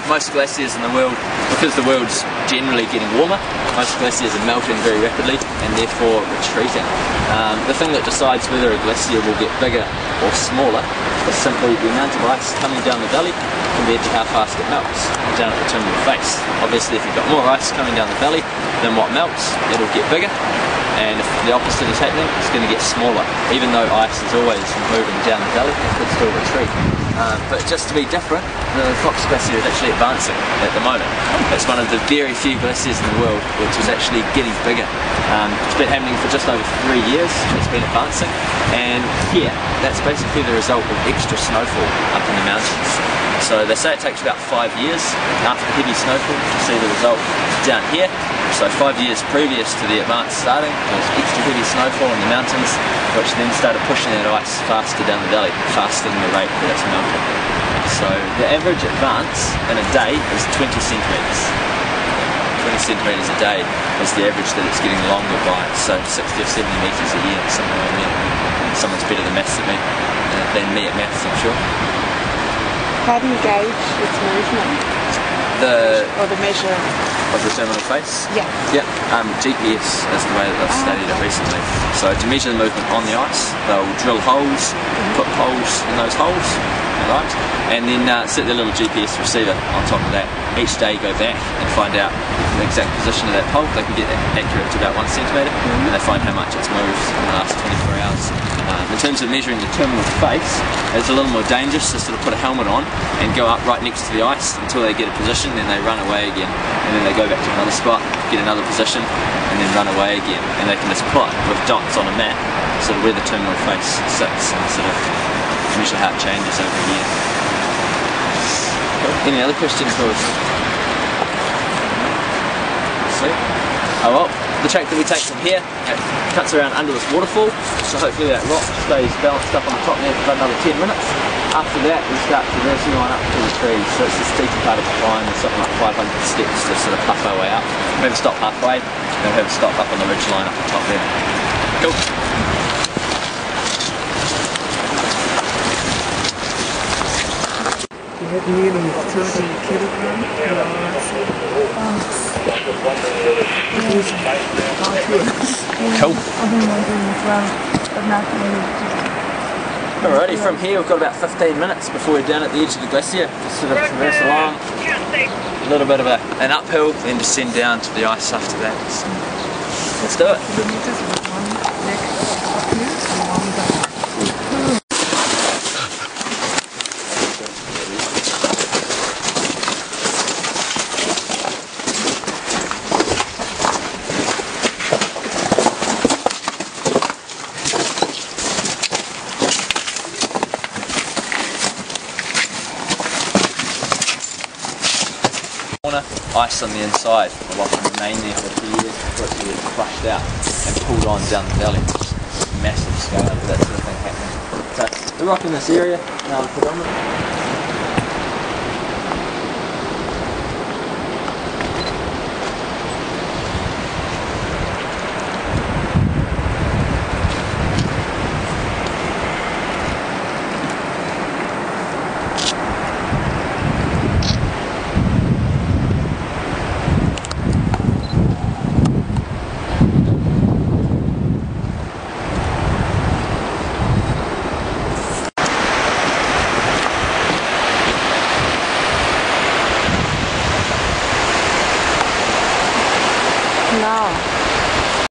most glaciers in the world, because the world's generally getting warmer, most glaciers are melting very rapidly and therefore retreating. The thing that decides whether a glacier will get bigger or smaller is simply the amount of ice coming down the valley compared to how fast it melts down at the terminal face. Obviously, if you've got more ice coming down the valley than what melts, it'll get bigger. And if the opposite is happening, it's going to get smaller. Even though ice is always moving down the valley, it could still retreat. But just to be different, the Fox Glacier is actually advancing at the moment. It's one of the very few glaciers in the world which is actually getting bigger. It's been happening for just over 3 years. It's been advancing. And here, that's basically the result of extra snowfall up in the mountains. So they say it takes about 5 years after heavy snowfall to see the result down here. So 5 years previous to the advance starting, there was extra heavy snowfall in the mountains, which then started pushing that ice faster down the valley, faster than the rate that it's melting. So the average advance in a day is 20 centimetres. 20 centimetres a day is the average that it's getting longer by. So 60 or 70 metres a year, something like that. Someone's better than maths than me at maths, I'm sure. How do you gauge its movement? Or the measure of the terminal face? Yeah. Yeah. GPS is the way that I've studied it recently. So to measure the movement on the ice, they'll drill holes, put poles in those holes, right? And then set their little GPS receiver on top of that. Each day go back and find out the exact position of that pole. They can get accurate to about 1 centimetre, and they find how much it's moved in the last 24 hours. In terms of measuring the terminal face, it's a little more dangerous to sort of put a helmet on and go up right next to the ice until they get a position, then they run away again, and then they go back to another spot, get another position, and then run away again. And they can just plot with dots on a map sort of where the terminal face sits and sort of measure how it changes over a year. Any other questions, boys? Oh well, the track that we take from here, it cuts around under this waterfall, so hopefully that rock stays balanced up on the top there for about another 10 minutes. After that we start traversing on up to the trees, so it's the steeper part of the climb. There's something like 500 steps to sort of puff our way up. We have a stop halfway, then we have a stop up on the ridge line up the top there. Cool. You have nearly 30 kilograms. Cool. I've been wondering as well, but not really. Alrighty, from here we've got about 15 minutes before we're down at the edge of the glacier. Just sort of traverse along. A little bit of an uphill, then descend down to the ice after that. So, let's do it. Ice on the inside will often remain there for a few years before it gets flushed out and pulled on down the valley. Massive scale, that sort of thing happening. So the rock in this area predominantly. Now.